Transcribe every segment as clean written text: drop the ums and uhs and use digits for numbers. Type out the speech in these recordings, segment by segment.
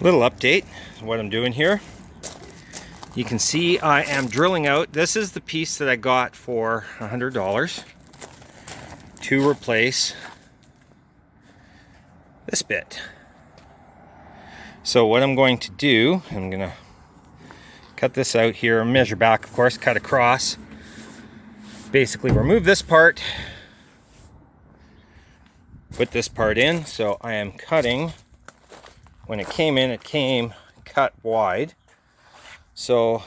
Little update on what I'm doing here. You can see I am drilling out. This is the piece that I got for $100 to replace this bit. So what I'm going to do, I'm going to cut this out here, measure back, of course, cut across. Basically remove this part, put this part in. So I am cutting. When it came cut wide. So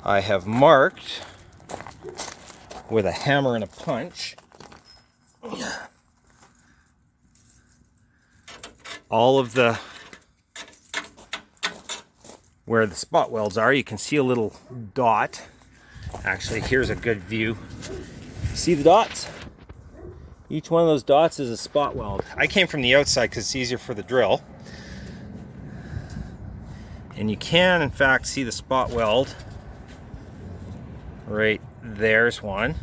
I have marked with a hammer and a punch all of the where the spot welds are. You can see a little dot. Actually, here's a good view. See the dots? Each one of those dots is a spot weld. I came from the outside because it's easier for the drill. And you can, in fact, see the spot weld. Right there's one.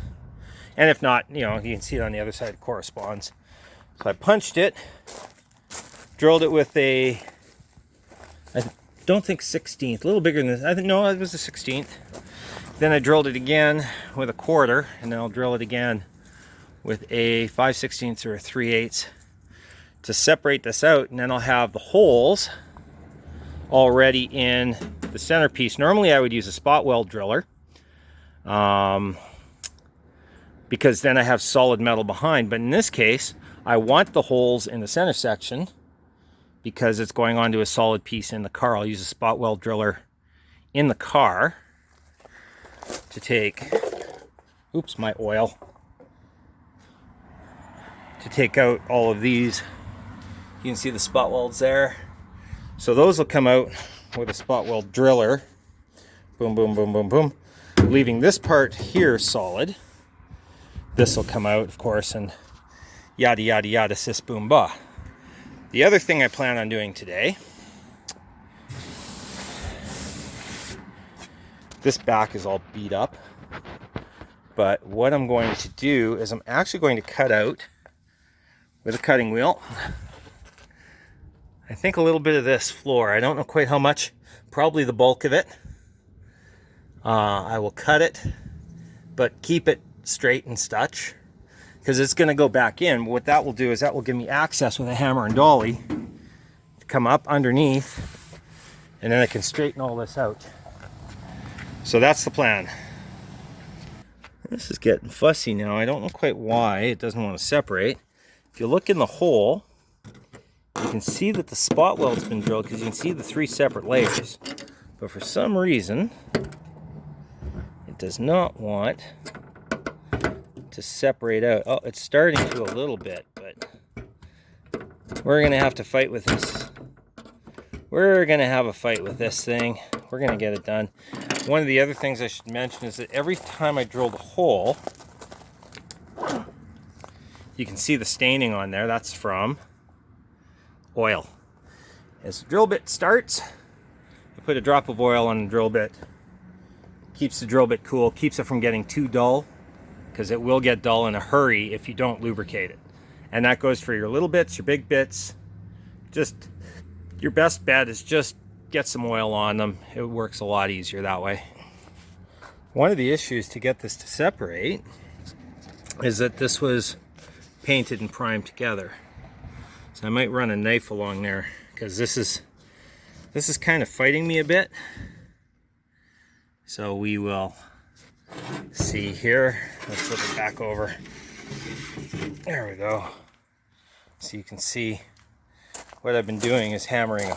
And if not, you can see it on the other side, it corresponds. So I punched it, drilled it with I don't think 16th, a little bigger than this. I think, no, it was a 16th. Then I drilled it again with a quarter, and then I'll drill it again with a 5/16 or a 3/8 to separate this out, and then I'll have the holes already in the centerpiece. Normally I would use a spot weld driller because then I have solid metal behind, but in this case I want the holes in the center section because it's going onto a solid piece in the car. I'll use a spot weld driller in the car to take, oops, my oil, to take out all of these. You can see the spot welds there. So those will come out with a spot weld driller. Boom, boom, boom, boom, boom. Leaving this part here solid. This will come out, of course, and yada, yada, yada, sis, boom, ba. The other thing I plan on doing today, this back is all beat up, but what I'm going to do is I'm actually going to cut out with a cutting wheel, I think, a little bit of this floor. I don't know quite how much, probably the bulk of it. I will cut it, but keep it straight and stutch because it's going to go back in. What that will do is that will give me access with a hammer and dolly to come up underneath, and then I can straighten all this out. So that's the plan. This is getting fussy now. I don't know quite why it doesn't want to separate. If you look in the hole, you can see that the spot weld's been drilled because you can see the 3 separate layers. But for some reason, it does not want to separate out. Oh, it's starting to a little bit, but we're going to have to fight with this. We're going to have a fight with this thing. We're going to get it done. One of the other things I should mention is that every time I drill the hole, you can see the staining on there. That's from oil. As the drill bit starts, I put a drop of oil on the drill bit. Keeps the drill bit cool, keeps it from getting too dull, because it will get dull in a hurry if you don't lubricate it. And that goes for your little bits, your big bits. Just your best bet is just get some oil on them. It works a lot easier that way. One of the issues to get this to separate is that this was painted and primed together. So I might run a knife along there because this is kind of fighting me a bit. So we will see here. Let's flip it back over. There we go. So you can see what I've been doing is hammering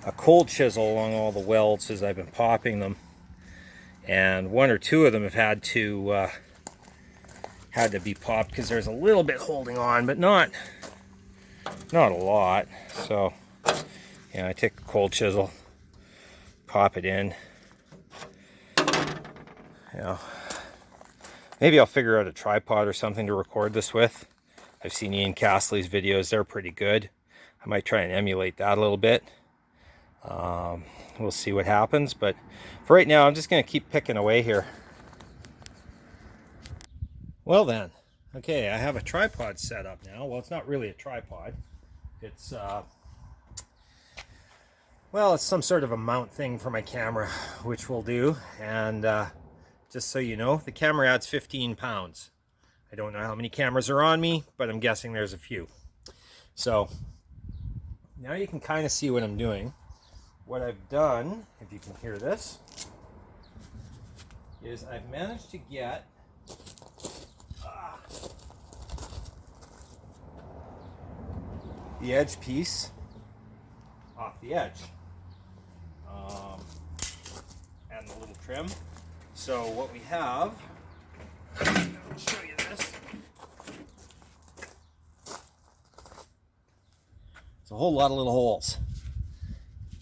a cold chisel along all the welds as I've been popping them. And 1 or 2 of them have had to be popped because there's a little bit holding on, but not a lot. So I take the cold chisel, pop it in. Maybe I'll figure out a tripod or something to record this with. I've seen Ian Castley's videos. They're pretty good. I might try and emulate that a little bit. We'll see what happens, but for right now I'm just going to keep picking away here. Well then, okay, I have a tripod set up now. Well, it's not really a tripod. It's Well, it's some sort of a mount thing for my camera, which we'll do. And just so you know, the camera adds 15 pounds. I don't know how many cameras are on me, but I'm guessing there's a few. So now you can kind of see what I'm doing. What I've done, if you can hear this, is I've managed to get the edge piece off the edge and the little trim. So what we have, I'll show you this. It's a whole lot of little holes,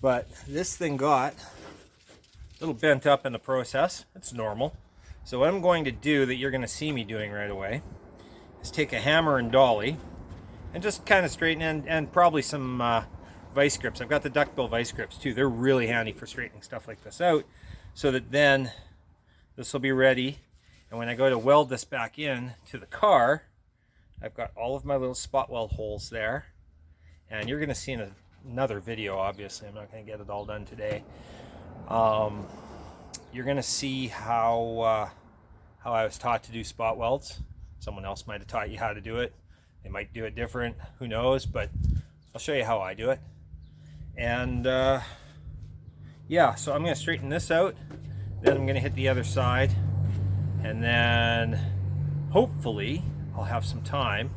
but this thing got a little bent up in the process. It's normal. So what I'm going to do, that you're going to see me doing right away, is take a hammer and dolly and just kind of straighten, and probably some vice grips. I've got the duckbill vice grips too. They're really handy for straightening stuff like this out, so that then this will be ready. And when I go to weld this back in to the car, I've got all of my little spot weld holes there. And you're going to see in another video, obviously. I'm not going to get it all done today. You're going to see how I was taught to do spot welds. Someone else might have taught you how to do it. They might do it different. Who knows? But I'll show you how I do it. And yeah, so I'm going to straighten this out. Then I'm going to hit the other side. And then hopefully I'll have some time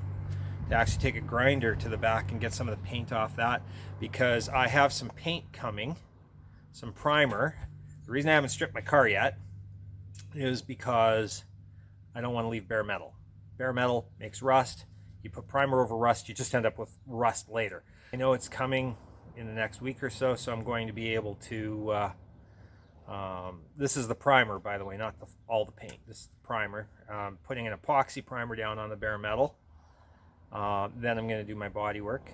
to actually take a grinder to the back and get some of the paint off that, because I have some paint coming, some primer. The reason I haven't stripped my car yet is because I don't want to leave bare metal. Bare metal makes rust. You put primer over rust, you just end up with rust later. I know it's coming in the next week or so, so I'm going to be able to this is the primer, by the way, not all the paint. This is the primer. Putting an epoxy primer down on the bare metal. Then I'm going to do my body work.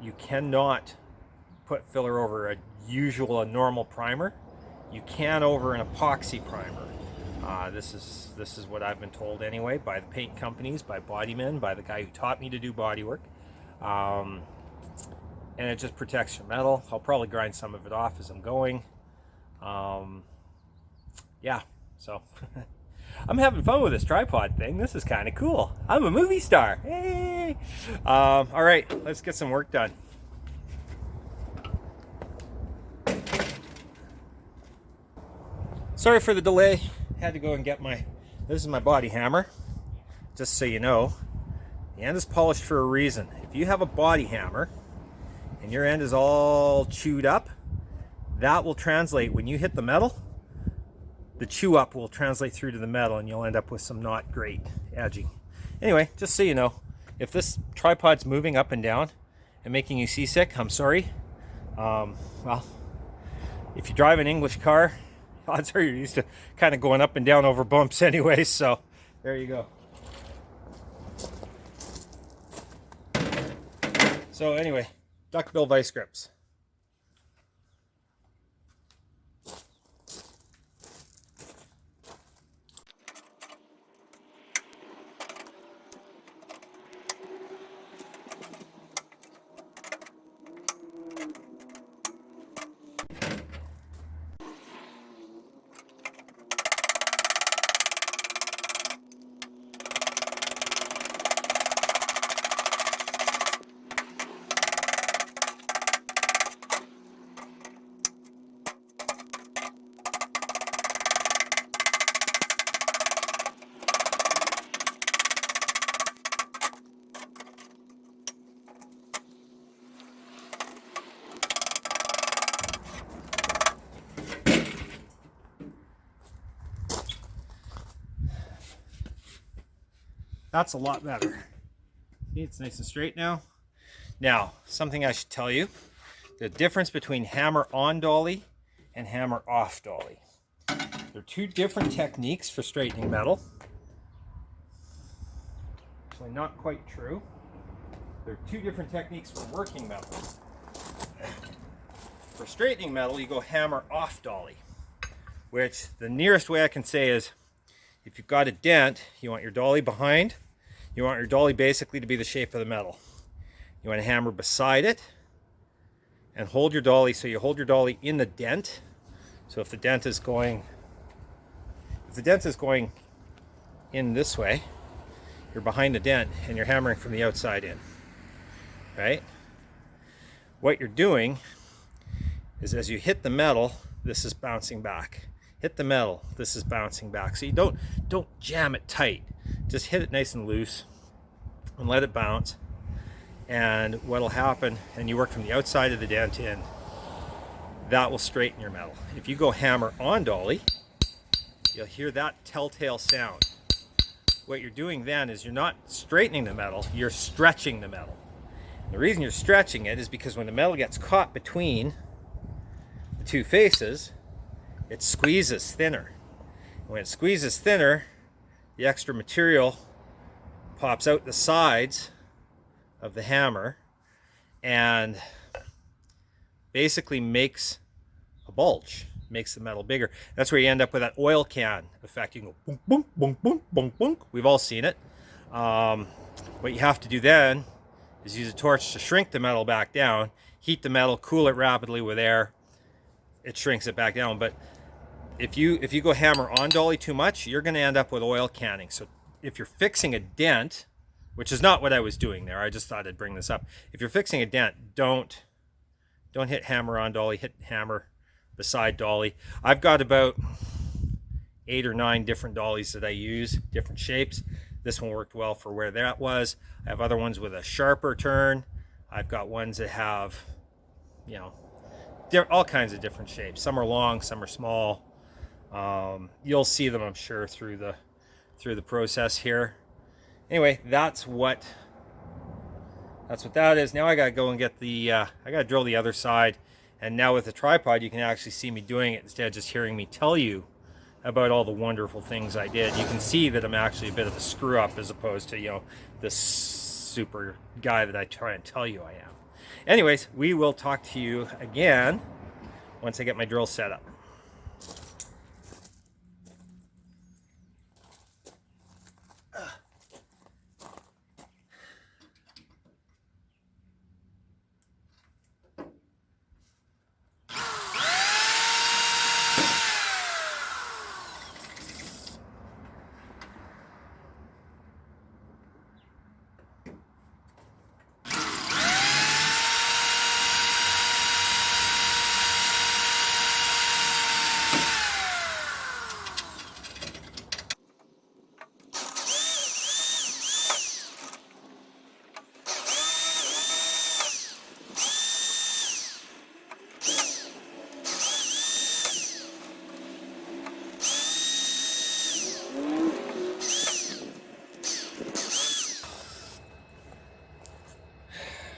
You cannot put filler over a normal primer. You can over an epoxy primer. This is what I've been told anyway, by the paint companies, by bodymen, by the guy who taught me to do body work. And it just protects your metal. I'll probably grind some of it off as I'm going. Yeah, so I'm having fun with this tripod thing. This is kind of cool. I'm a movie star. Hey! All right, let's get some work done. Sorry for the delay. Had to go and get this is my body hammer. Just so you know, the end is polished for a reason. If you have a body hammer and your end is all chewed up, that will translate when you hit the metal. The chew up will translate through to the metal, and you'll end up with some not great edging. Anyway, just so you know, if this tripod's moving up and down and making you seasick, I'm sorry. Well, if you drive an English car, odds are you're used to kind of going up and down over bumps anyway, so there you go. So anyway, duckbill vice grips. That's a lot better. See, it's nice and straight now. Now, something I should tell you, the difference between hammer on dolly and hammer off dolly. They're two different techniques for straightening metal. Actually, not quite true. They're two different techniques for working metal. For straightening metal, you go hammer off dolly, which the nearest way I can say is, if you've got a dent, you want your dolly behind. You want your dolly basically to be the shape of the metal. You want to hammer beside it and hold your dolly. So you hold your dolly in the dent. So if the dent is going in this way, you're behind the dent and you're hammering from the outside in, right? What you're doing is as you hit the metal, this is bouncing back. Hit the metal, this is bouncing back. So you don't jam it tight. Just hit it nice and loose and let it bounce. And what'll happen, and you work from the outside of the dent in, that will straighten your metal. If you go hammer on dolly, you'll hear that telltale sound. What you're doing then is you're not straightening the metal, you're stretching the metal. The reason you're stretching it is because when the metal gets caught between the two faces, it squeezes thinner. And when it squeezes thinner, the extra material pops out the sides of the hammer and basically makes a bulge, makes the metal bigger. That's where you end up with that oil can effect. You go boom, boom, boom, boom, boom, boom. We've all seen it. What you have to do then is use a torch to shrink the metal back down, heat the metal, cool it rapidly with air. It shrinks it back down. But if you go hammer on dolly too much, you're going to end up with oil canning. So if you're fixing a dent, which is not what I was doing there, I just thought I'd bring this up. If you're fixing a dent, don't hit hammer on dolly, hit hammer beside dolly. I've got about 8 or 9 different dollies that I use, different shapes. This one worked well for where that was. I have other ones with a sharper turn. I've got ones that have, you know, all kinds of different shapes. Some are long, some are small. You'll see them, I'm sure, through the process here. Anyway, that's what that is. Now I gotta go and get the I gotta drill the other side, and now with the tripod you can actually see me doing it instead of just hearing me tell you about all the wonderful things I did. You can see that I'm actually a bit of a screw up as opposed to, you know, this super guy that I try and tell you I am. Anyways, we will talk to you again once I get my drill set up.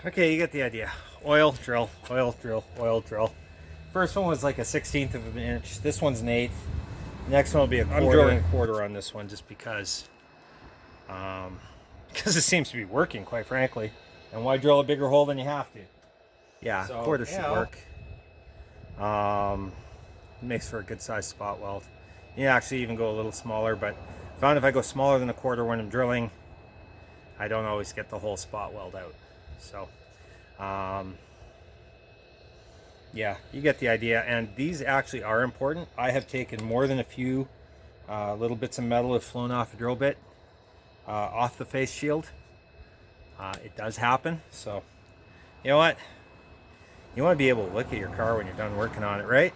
Okay, you get the idea. Oil, drill, oil, drill, oil, drill. First one was like a 1/16 of an inch. This one's an 1/8. Next one will be a quarter. I'm drilling a quarter on this one just because it seems to be working, quite frankly. And why drill a bigger hole than you have to? Yeah, so, quarter should work. Makes for a good sized spot weld. You can actually even go a little smaller, but I found if I go smaller than a quarter when I'm drilling, I don't always get the whole spot weld out. So, yeah, you get the idea. And these actually are important. I have taken more than a few little bits of metal have flown off a drill bit, off the face shield. It does happen. So, you know what? You want to be able to look at your car when you're done working on it, right?